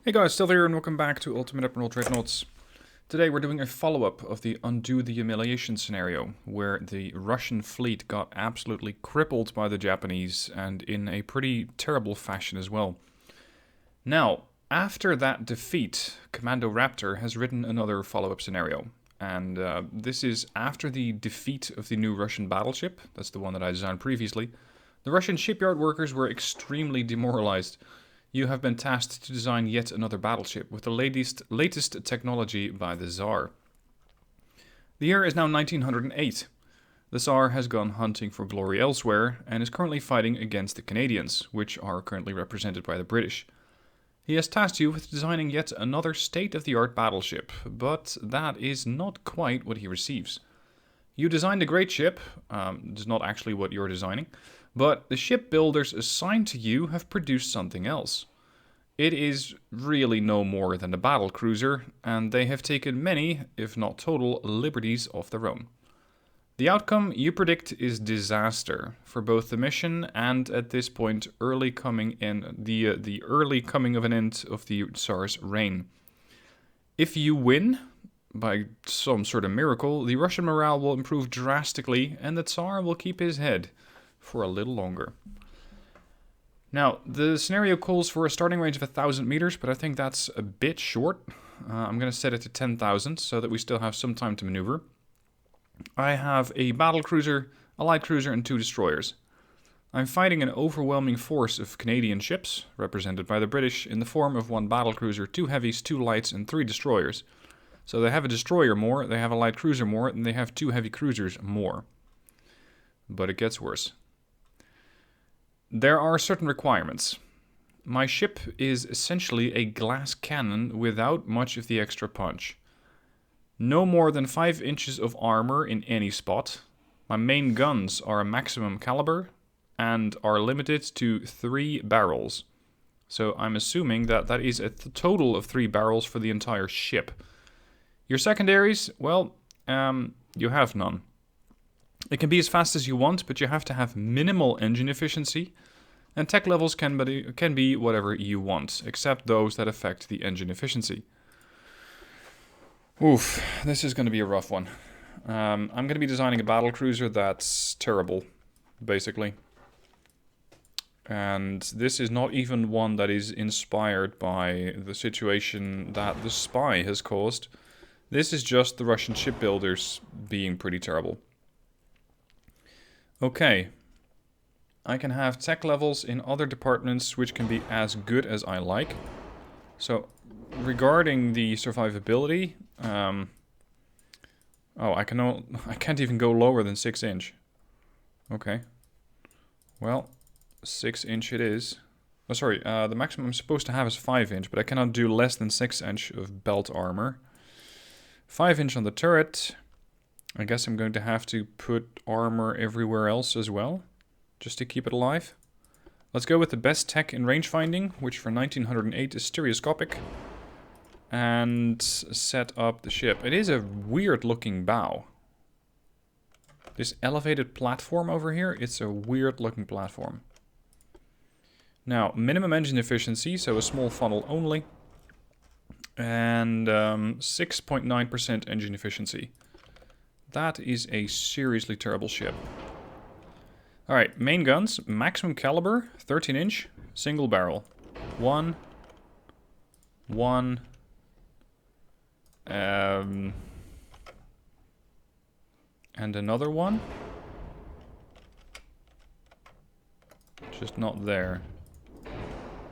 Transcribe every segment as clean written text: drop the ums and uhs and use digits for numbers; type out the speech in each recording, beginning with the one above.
Hey guys, still here and welcome back to Ultimate Admiral Dreadnoughts. Today we're doing a follow-up of the Undo the Humiliation scenario, where the Russian fleet got absolutely crippled by the Japanese, and in a pretty terrible fashion as well. Now, after that defeat, Commando Raptor has written another follow-up scenario, and this is after the defeat of the new Russian battleship. That's the one that I designed previously. The Russian shipyard workers were extremely demoralized. You have been tasked to design yet another battleship with the latest technology by the Tzar. The year is now 1908. The Tzar has gone hunting for glory elsewhere and is currently fighting against the Canadians, which are currently represented by the British. He has tasked you with designing yet another state-of-the-art battleship, but that is not quite what he receives. You designed a great ship, it's not actually what you're designing, but the shipbuilders assigned to you have produced something else. It is really no more than a battlecruiser, and they have taken many, if not total, liberties of their own. The outcome you predict is disaster for both the mission and, at this point, the early coming of an end of the Tsar's reign. If you win, by some sort of miracle, the Russian morale will improve drastically, and the Tsar will keep his head for a little longer. Now, the scenario calls for a starting range of 1,000 meters, but I think that's a bit short. I'm going to set it to 10,000 so that we still have some time to maneuver. I have a battlecruiser, a light cruiser, and 2 destroyers. I'm fighting an overwhelming force of Canadian ships, represented by the British, in the form of 1 battlecruiser, 2 heavies, 2 lights, and 3 destroyers. So they have a destroyer more, they have a light cruiser more, and they have 2 heavy cruisers more. But it gets worse. There are certain requirements. My ship is essentially a glass cannon without much of the extra punch. No more than 5 inches of armor in any spot. My main guns are a maximum caliber and are limited to 3 barrels. So I'm assuming that that is a total of 3 barrels for the entire ship. Your secondaries, well, you have none. It can be as fast as you want, but you have to have minimal engine efficiency, and tech levels can be whatever you want, except those that affect the engine efficiency. Oof, this is going to be a rough one. I'm going to be designing a battlecruiser that's terrible, basically. And this is not even one that is inspired by the situation that the spy has caused. This is just the Russian shipbuilders being pretty terrible. Okay. I can have tech levels in other departments which can be as good as I like. So, regarding the survivability... I can't even go lower than 6 inch. Okay. Well, 6 inch it is. Oh, sorry, the maximum I'm supposed to have is 5 inch, but I cannot do less than 6 inch of belt armor. 5 inch on the turret. I guess I'm going to have to put armor everywhere else as well, just to keep it alive. Let's go with the best tech in range finding, which for 1908 is stereoscopic, and set up the ship. It is a weird looking bow. This elevated platform over here, it's a weird looking platform. Now, minimum engine efficiency, so a small funnel only. And 6.9% engine efficiency. That is a seriously terrible ship. Alright, main guns, maximum caliber, 13 inch, single barrel. One. And another one. Just not there.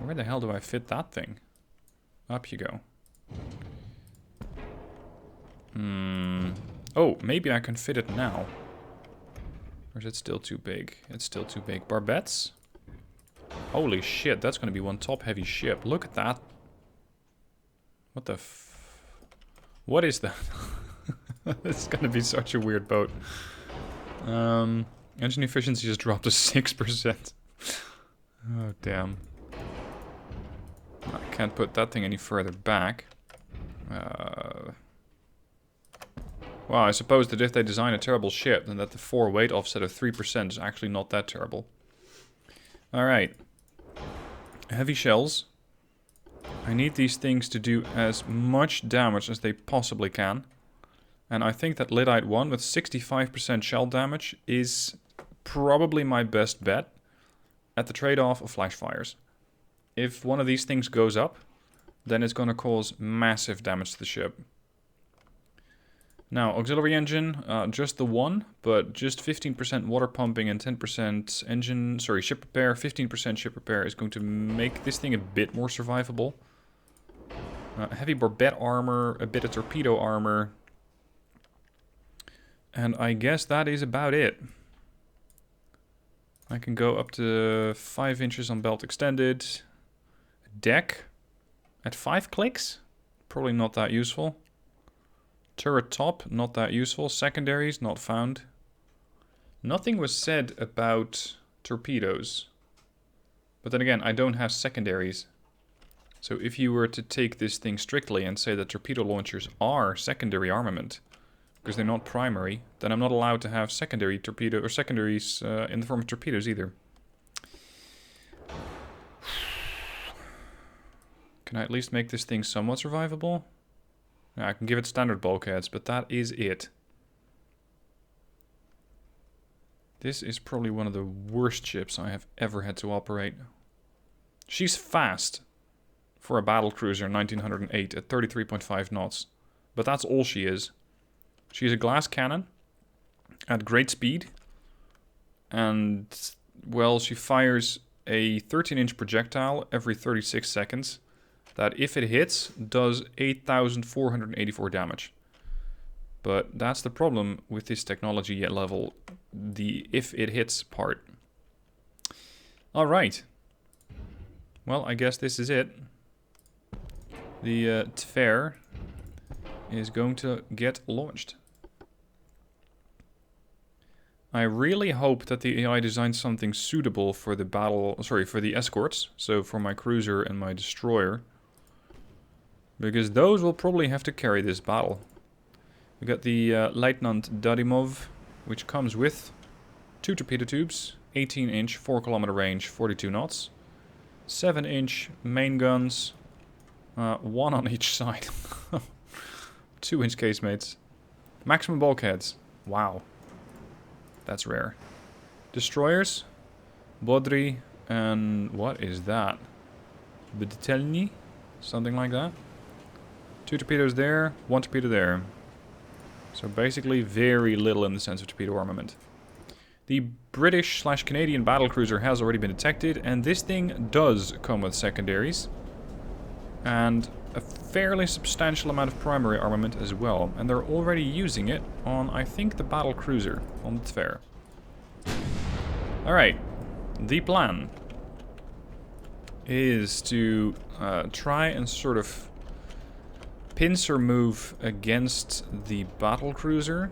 Where the hell do I fit that thing? Up you go. Oh, maybe I can fit it now. Or is it still too big? It's still too big. Barbettes? Holy shit, that's going to be one top-heavy ship. Look at that. What the what is that? It's going to be such a weird boat. Engine efficiency just dropped to 6%. Oh, damn. I can't put that thing any further back. Well, I suppose that if they design a terrible ship, then that the 4 weight offset of 3% is actually not that terrible. Alright. Heavy shells. I need these things to do as much damage as they possibly can. And I think that Lyddite 1 with 65% shell damage is probably my best bet at the trade-off of flash fires. If one of these things goes up, then it's going to cause massive damage to the ship. Now, auxiliary engine, just the one, but just 15% water pumping and 10% ship repair, 15% ship repair is going to make this thing a bit more survivable. Heavy barbette armor, a bit of torpedo armor. And I guess that is about it. I can go up to 5 inches on belt extended. Deck at 5 clicks? Probably not that useful. Turret top, not that useful. Secondaries, not found. Nothing was said about torpedoes. But then again, I don't have secondaries. So if you were to take this thing strictly and say that torpedo launchers are secondary armament, because they're not primary, then I'm not allowed to have secondary torpedo or secondaries in the form of torpedoes either. Can I at least make this thing somewhat survivable? Yeah, I can give it standard bulkheads, but that is it. This is probably one of the worst ships I have ever had to operate. She's fast for a battlecruiser in 1908 at 33.5 knots, but that's all she is. She is a glass cannon at great speed, and, well, she fires a 13-inch projectile every 36 seconds that, if it hits, does 8,484 damage. But that's the problem with this technology at level, the if it hits part. Alright. Well, I guess this is it. The Tzar is going to get launched. I really hope that the AI designs something suitable for the for the escorts, so for my cruiser and my destroyer, because those will probably have to carry this battle. We got the Lieutenant Dadimov, which comes with 2 torpedo tubes, 18-inch, 4-kilometer range, 42 knots, 7-inch main guns, 1 on each side, 2-inch casemates, maximum bulkheads. Wow. That's rare. Destroyers, Bodri, and what is that? Beditelny? Something like that. 2 torpedoes there, 1 torpedo there. So basically very little in the sense of torpedo armament. The British/Canadian battlecruiser has already been detected, and this thing does come with secondaries. And a fairly substantial amount of primary armament as well. And they're already using it on, I think, the battlecruiser, on the Tzar. Alright, the plan is to try and sort of pincer move against the battlecruiser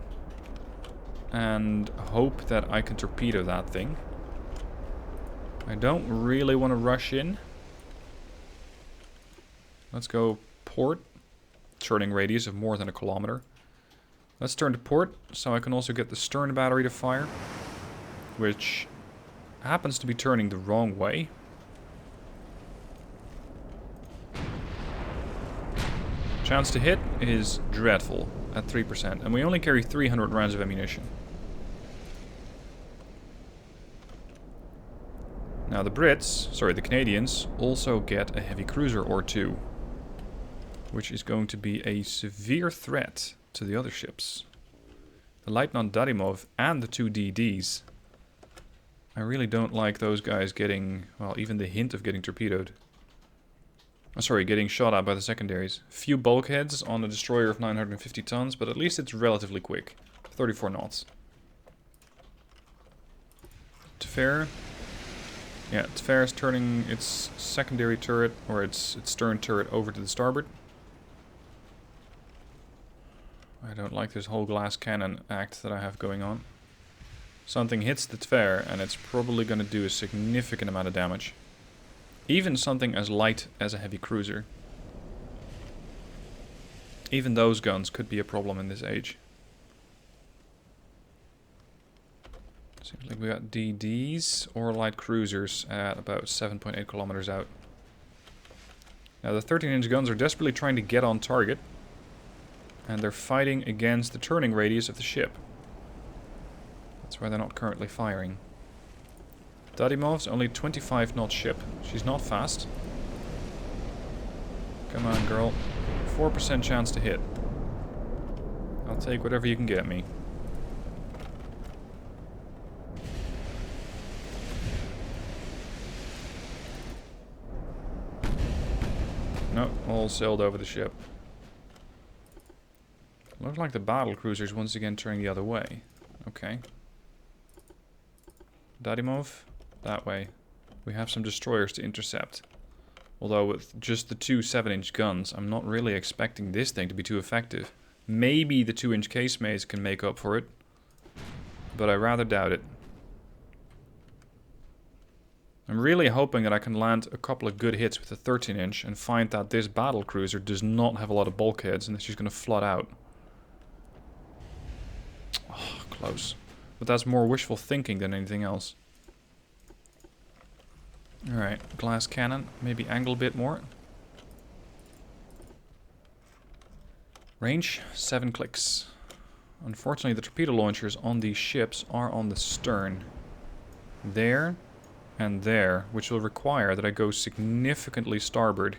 and hope that I can torpedo that thing. I don't really want to rush in. Let's go port. Turning radius of more than 1 kilometer. Let's turn to port so I can also get the stern battery to fire, which happens to be turning the wrong way. Chance to hit is dreadful at 3%, and we only carry 300 rounds of ammunition. Now the Canadians, also get a heavy cruiser or 2, which is going to be a severe threat to the other ships. The Lieutenant Dadimov and the 2 DDs. I really don't like those guys getting, well, even the hint of getting torpedoed. Getting shot at by the secondaries. Few bulkheads on a destroyer of 950 tons, but at least it's relatively quick. 34 knots. Tzar. Yeah, Tzar is turning its secondary turret, or its stern turret, over to the starboard. I don't like this whole glass cannon act that I have going on. Something hits the Tzar, and it's probably going to do a significant amount of damage. Even something as light as a heavy cruiser. Even those guns could be a problem in this age. Seems like we got DDs or light cruisers at about 7.8 kilometers out. Now the 13-inch guns are desperately trying to get on target. And they're fighting against the turning radius of the ship. That's why they're not currently firing. Dadimov's only 25 knot ship. She's not fast. Come on, girl. 4% chance to hit. I'll take whatever you can get me. Nope, all sailed over the ship. Looks like the battlecruiser's once again turning the other way. Okay. Dadimov, that way. We have some destroyers to intercept. Although with just the two 7-inch guns, I'm not really expecting this thing to be too effective. Maybe the 2-inch casemates can make up for it. But I rather doubt it. I'm really hoping that I can land a couple of good hits with the 13-inch and find that this battlecruiser does not have a lot of bulkheads and that she's going to flood out. Oh, close. But that's more wishful thinking than anything else. Alright, glass cannon. Maybe angle a bit more. Range, 7 clicks. Unfortunately, the torpedo launchers on these ships are on the stern. There and there, which will require that I go significantly starboard,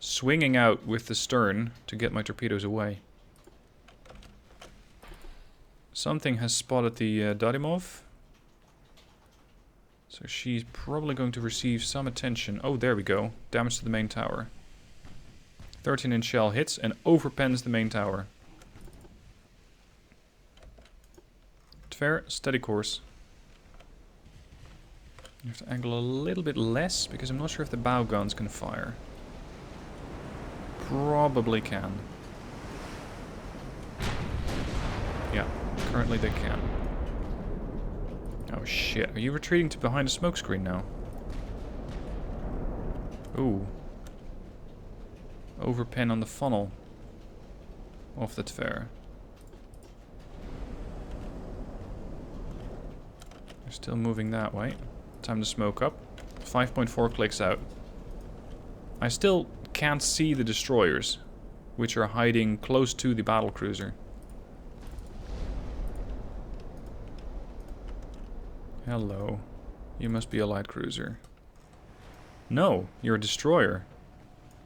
swinging out with the stern to get my torpedoes away. Something has spotted the Dadimov. So she's probably going to receive some attention. Oh, there we go. Damage to the main tower. 13-inch shell hits and overpens the main tower. Fair, steady course. You have to angle a little bit less because I'm not sure if the bow guns can fire. Probably can. Yeah, currently they can. Oh shit, are you retreating to behind a smokescreen now? Ooh. Overpen on the funnel. Off the Tzar. You're still moving that way. Time to smoke up. 5.4 clicks out. I still can't see the destroyers, which are hiding close to the battlecruiser. Hello. You must be a light cruiser. No, you're a destroyer.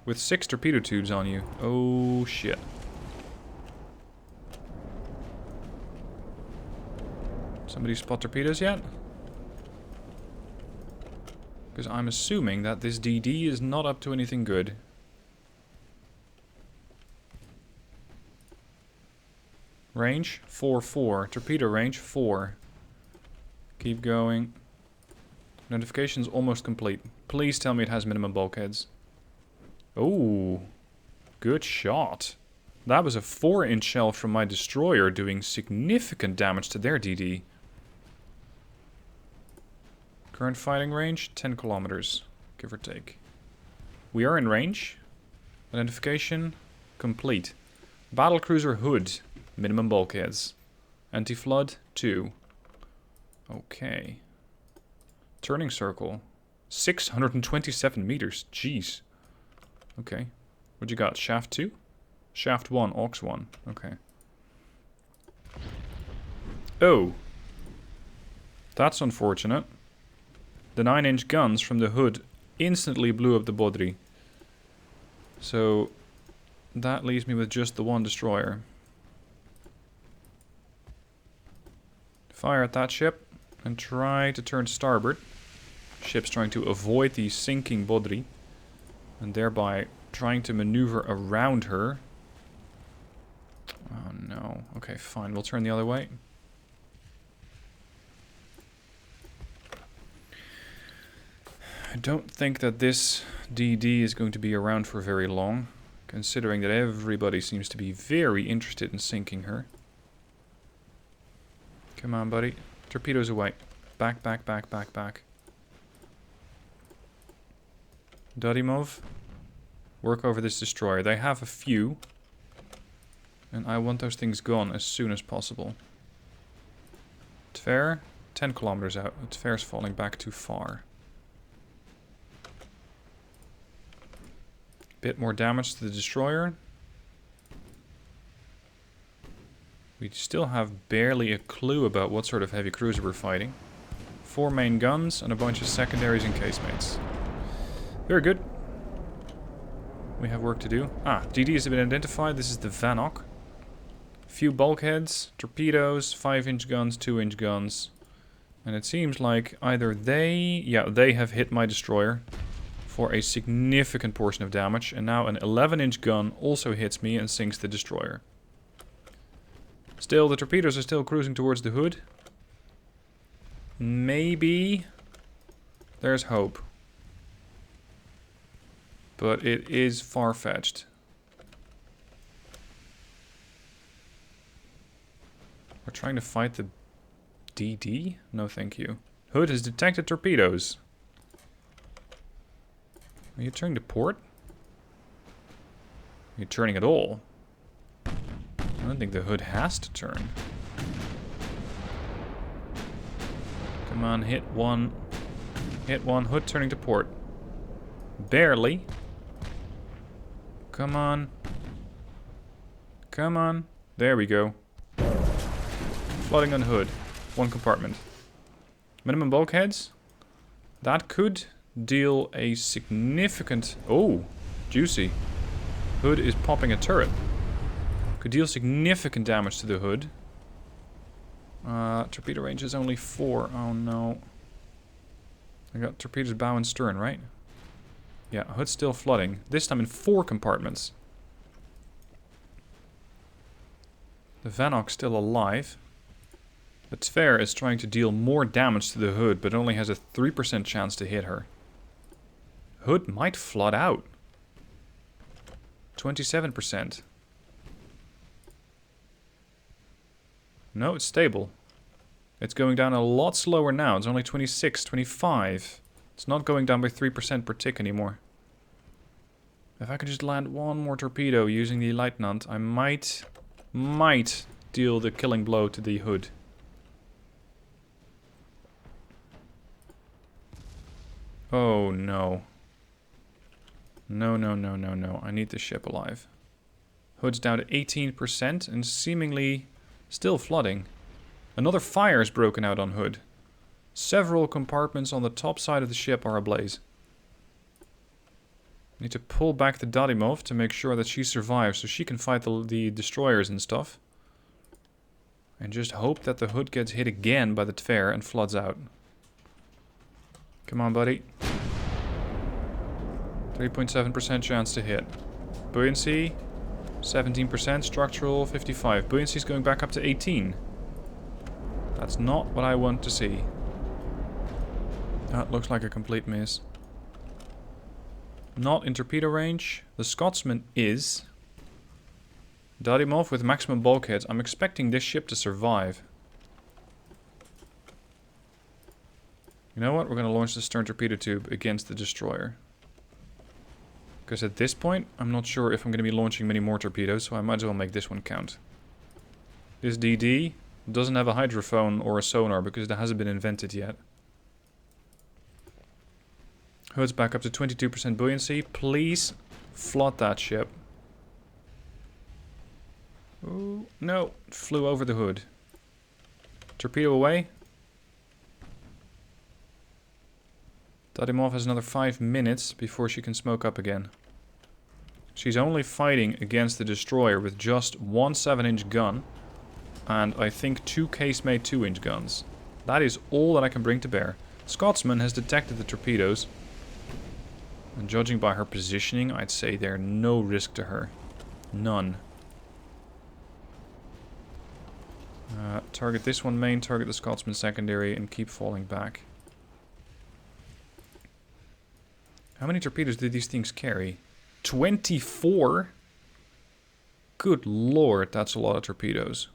With 6 torpedo tubes on you. Oh shit. Somebody spot torpedoes yet? Because I'm assuming that this DD is not up to anything good. Range, 4-4. Torpedo range, 4. Keep going. Notification's almost complete. Please tell me it has minimum bulkheads. Oh, good shot. That was a 4-inch shell from my destroyer doing significant damage to their DD. Current fighting range, 10 kilometers, give or take. We are in range. Identification, complete. Battlecruiser hood, minimum bulkheads. Anti-flood, 2. Okay. Turning circle, 627 meters, jeez. Okay, what you got, shaft 2? Shaft 1, aux 1, okay. Oh. That's unfortunate. The 9-inch guns from the hood instantly blew up the Bodri. So that leaves me with just the one destroyer. Fire at that ship and try to turn starboard. Ship's trying to avoid the sinking Bodri and thereby trying to maneuver around her. Oh no. Okay, fine. We'll turn the other way. I don't think that this DD is going to be around for very long, considering that everybody seems to be very interested in sinking her. Come on, buddy. Torpedoes away. Back, back, back, back, back. Dadimov, work over this destroyer. They have a few, and I want those things gone as soon as possible. Tzar, 10 kilometers out. Tzar's falling back too far. Bit more damage to the destroyer. We still have barely a clue about what sort of heavy cruiser we're fighting. 4 main guns and a bunch of secondaries and casemates. Very good. We have work to do. DDs have been identified. This is the Vanok. Few bulkheads, torpedoes, 5-inch guns, 2-inch guns. And it seems like either they have hit my destroyer for a significant portion of damage. And now an 11-inch gun also hits me and sinks the destroyer. Still, the torpedoes are still cruising towards the hood. Maybe there's hope. But it is far-fetched. We're trying to fight the DD? No, thank you. Hood has detected torpedoes. Are you turning to port? Are you turning at all? I don't think the hood has to turn. Come on, hit one. Hit one. Hood turning to port. Barely. Come on. Come on. There we go. Flooding on hood. 1 compartment. Minimum bulkheads. That could deal a significant... Oh, juicy. Hood is popping a turret. Could deal significant damage to the hood. Torpedo range is only 4. Oh no. I got torpedoes bow and stern, right? Yeah, hood's still flooding. This time in 4 compartments. The Vanok's still alive. The Tzar is trying to deal more damage to the hood, but only has a 3% chance to hit her. Hood might flood out. 27%. No, it's stable. It's going down a lot slower now. It's only 26, 25. It's not going down by 3% per tick anymore. If I could just land 1 more torpedo using the Lieutenant, I might deal the killing blow to the hood. Oh no. No. I need the ship alive. Hood's down to 18% and seemingly still flooding. Another fire is broken out on hood. Several compartments on the top side of the ship are ablaze. Need to pull back the Dadimov to make sure that she survives so she can fight the destroyers and stuff. And just hope that the hood gets hit again by the Tzar and floods out. Come on, buddy. 3.7% chance to hit. Buoyancy, 17%. Structural, 55. Buoyancy's going back up to 18. That's not what I want to see. That looks like a complete miss. Not in torpedo range. The Scotsman is. Dadimov with maximum bulkheads. I'm expecting this ship to survive. You know what? We're going to launch the stern torpedo tube against the destroyer. Because at this point, I'm not sure if I'm going to be launching many more torpedoes, so I might as well make this one count. This DD doesn't have a hydrophone or a sonar because it hasn't been invented yet. Hood's back up to 22% buoyancy. Please flood that ship. Oh, no. It flew over the hood. Torpedo away. Dadimov has another 5 minutes before she can smoke up again. She's only fighting against the destroyer with just 1 7-inch gun. And I think 2 casemate 2-inch guns. That is all that I can bring to bear. Scotsman has detected the torpedoes. And judging by her positioning, I'd say they're no risk to her. None. Target this one main, target the Scotsman secondary, and keep falling back. How many torpedoes did these things carry? 24? Good lord, that's a lot of torpedoes.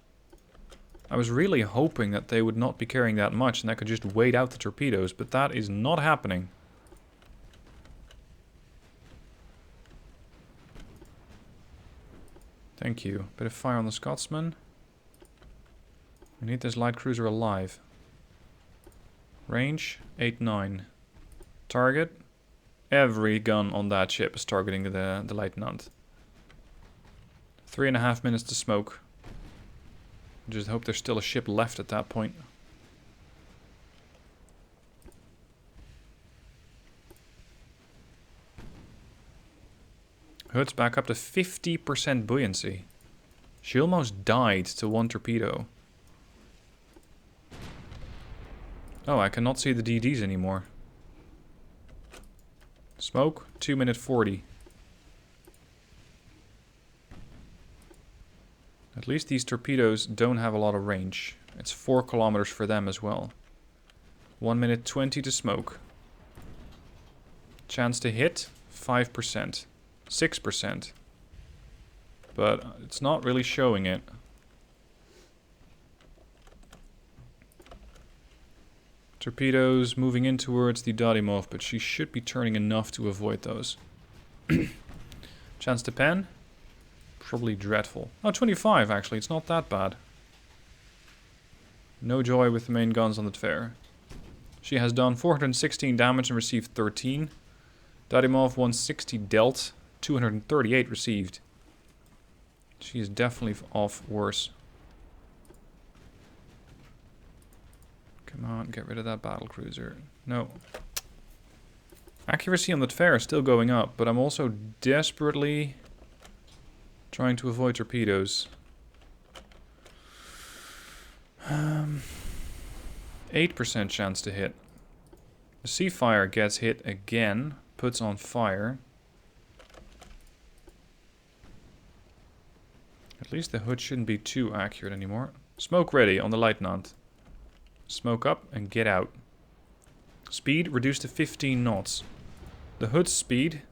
I was really hoping that they would not be carrying that much and I could just wait out the torpedoes, but that is not happening. Thank you. Bit of fire on the Scotsman. We need this light cruiser alive. Range, 8-9. Target, Every gun on that ship is targeting the Lieutenant. 3.5 minutes to smoke. Just hope there's still a ship left at that point. Hood's back up to 50% buoyancy. She almost died to one torpedo. Oh, I cannot see the DDs anymore. Smoke, 2 minute 40. At least these torpedoes don't have a lot of range. It's 4 kilometers for them as well. 1 minute 20 to smoke. Chance to hit, 5%. 6%. But it's not really showing it. Torpedoes moving in towards the Dadimov, but she should be turning enough to avoid those. Chance to pen? Probably dreadful. Oh, 25 actually, it's not that bad. No joy with the main guns on the Tzar. She has done 416 damage and received 13. Dadimov 160 dealt, 238 received. She is definitely off worse. Come on, get rid of that battlecruiser. No. Accuracy on the Tzar is still going up, but I'm also desperately trying to avoid torpedoes. 8% chance to hit. The Seafire gets hit again, puts on fire. At least the hood shouldn't be too accurate anymore. Smoke ready on the Lieutenant. Smoke up and get out. Speed reduced to 15 knots. The hood's speed,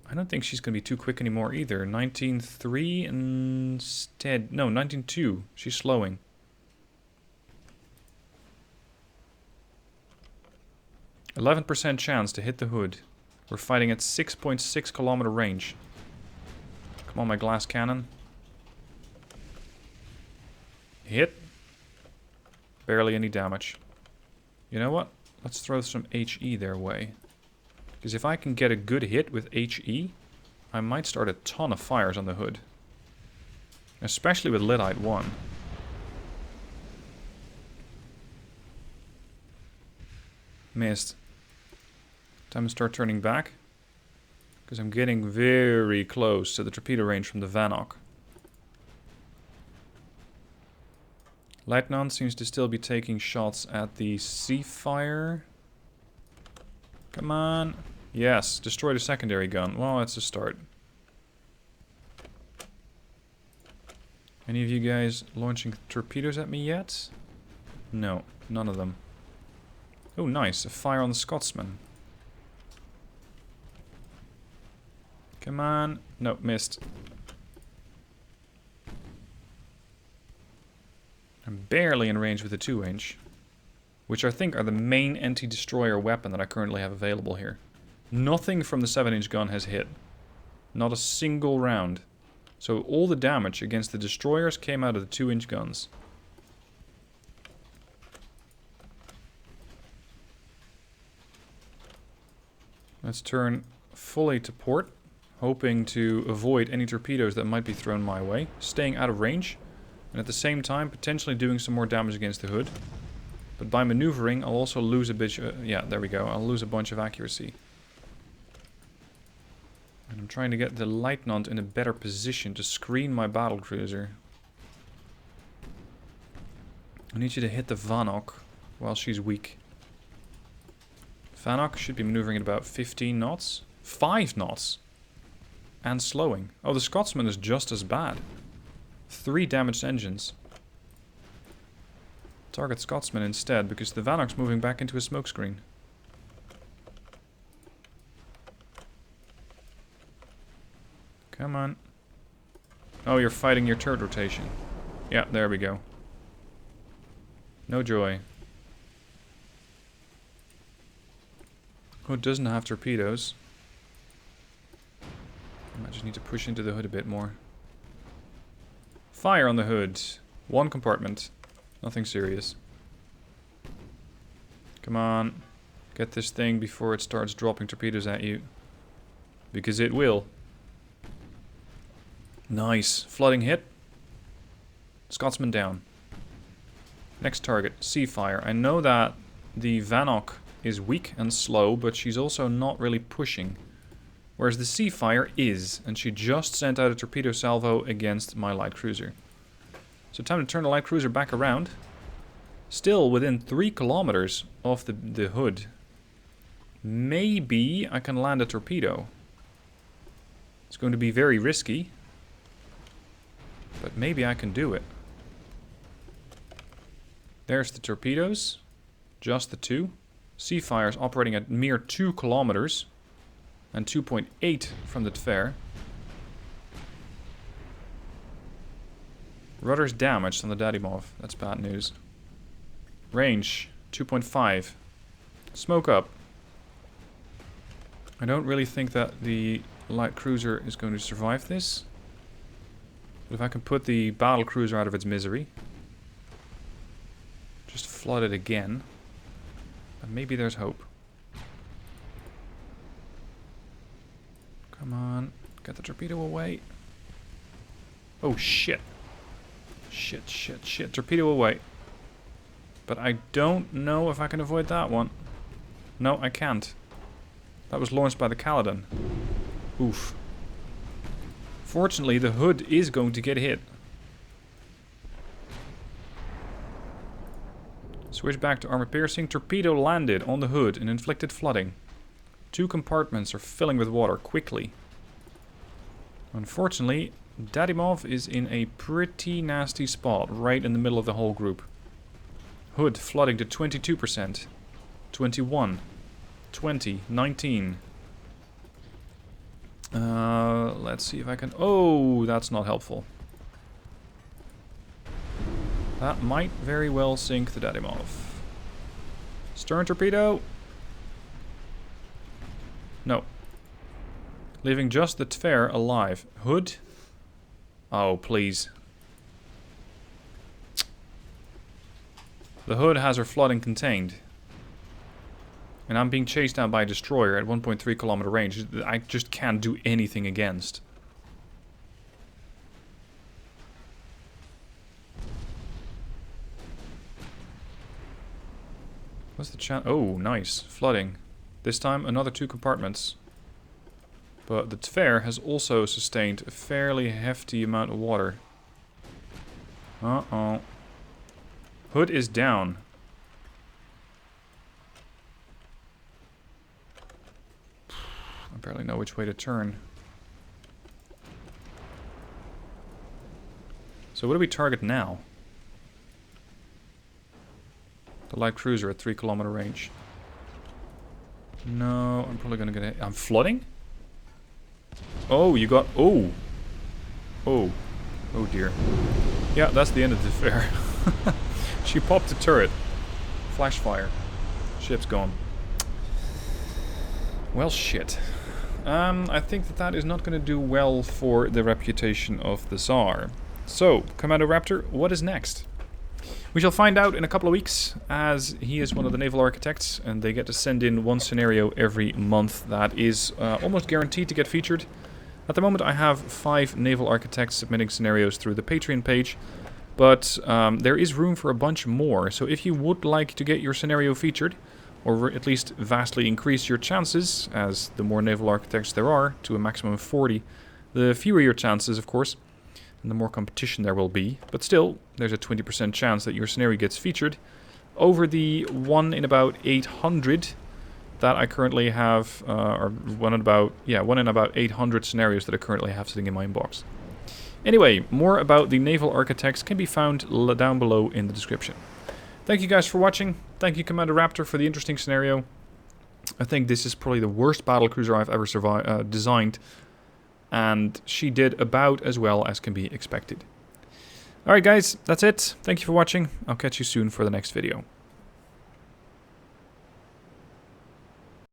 I don't think she's going to be too quick anymore either. 19.3 instead. No, 19.2. She's slowing. %chance to hit the hood. We're fighting at 6.6 kilometer range. Come on, my glass cannon. Hit. Barely any damage. You know what? Let's throw some HE their way. Because if I can get a good hit with HE, I might start a ton of fires on the hood. Especially with Lyddite 1. Missed. Time to start turning back. Because I'm getting very close to the torpedo range from the Vanok. Lieutenant seems to still be taking shots at the Seafire. Come on. Yes, destroy the secondary gun. Well, that's a start. Any of you guys launching torpedoes at me yet? No, none of them. Oh, nice. A fire on the Scotsman. Come on. No, missed. I'm barely in range with the 2-inch. Which I think are the main anti-destroyer weapon that I currently have available here. Nothing from the 7-inch gun has hit. Not a single round. So all the damage against the destroyers came out of the 2-inch guns. Let's turn fully to port, hoping to avoid any torpedoes that might be thrown my way, staying out of range, and at the same time potentially doing some more damage against the hood. But by maneuvering, I'll also lose a bit... yeah, there we go. I'll lose a bunch of accuracy. And I'm trying to get the Lieutenant in a better position to screen my battlecruiser. I need you to hit the Vanok while she's weak. Vanok should be maneuvering at about 15 knots. 5 knots! And slowing. Oh, the Scotsman is just as bad. 3 damaged engines. Target Scotsman instead, because the Vanok's moving back into a smokescreen. Come on. Oh, you're fighting your turret rotation. Yeah, there we go. No joy. Hood doesn't have torpedoes. I just need to push into the hood a bit more. Fire on the hood. 1 compartment. Nothing serious. Come on. Get this thing before it starts dropping torpedoes at you. Because it will. Nice. Flooding hit. Scotsman down. Next target, Seafire. I know that the Vanok is weak and slow, but she's also not really pushing. Whereas the Seafire is, and she just sent out a torpedo salvo against my light cruiser. So time to turn the light cruiser back around. Still within 3 kilometers of the hood. Maybe I can land a torpedo. It's going to be very risky. But maybe I can do it. There's the torpedoes. Just the 2. Seafire's operating at mere 2 kilometers. And 2.8 from the Tzar. Rudder's damaged on the Dadimov. That's bad news. Range 2.5. Smoke up. I don't really think that the light cruiser is going to survive this. But if I can put the battlecruiser out of its misery. Just flood it again. And maybe there's hope. Come on. Get the torpedo away. Oh, shit. Shit, shit, shit. Torpedo away. But I don't know if I can avoid that one. No, I can't. That was launched by the Caledon. Oof. Fortunately, the hood is going to get hit. Switch back to armor piercing. Torpedo landed on the hood and inflicted flooding. 2 compartments are filling with water quickly. Unfortunately, Dadimov is in a pretty nasty spot right in the middle of the whole group. Hood flooding to 22%. 21. 20. 19. Let's see if I can... Oh, that's not helpful. That might very well sink the Dadimov. Stern torpedo. No. Leaving just the Tzar alive. Hood. Oh, please. The hood has her flooding contained. And I'm being chased down by a destroyer at 1.3 kilometer range. I just can't do anything against. What's the chance? Oh, nice. Flooding. This time another 2 compartments. But the Tzar has also sustained a fairly hefty amount of water. Uh-oh. Hood is down. I barely know which way to turn. So what do we target now? The light cruiser at 3 kilometer range. No, I'm probably gonna get hit. I'm flooding? Oh, you got... Oh! Oh. Oh dear. Yeah, that's the end of the affair. She popped the turret. Flash fire. Ship's gone. Well, shit. I think that is not going to do well for the reputation of the Tzar. So, Commando Raptor, what is next? We shall find out in a couple of weeks, as he is one of the naval architects, and they get to send in 1 scenario every month that is almost guaranteed to get featured. At the moment I have 5 naval architects submitting scenarios through the Patreon page, but there is room for a bunch more, so if you would like to get your scenario featured, or at least vastly increase your chances, as the more naval architects there are, to a maximum of 40, the fewer your chances, of course, and the more competition there will be. But still, there's a 20% chance that your scenario gets featured over the 1 in about 800 that I currently have, or 1 in about 800 scenarios that I currently have sitting in my inbox. Anyway, more about the naval architects can be found down below in the description. Thank you guys for watching. Thank you, Commander Raptor, for the interesting scenario. I think this is probably the worst battlecruiser I've ever designed. And she did about as well as can be expected. Alright guys, that's it. Thank you for watching. I'll catch you soon for the next video.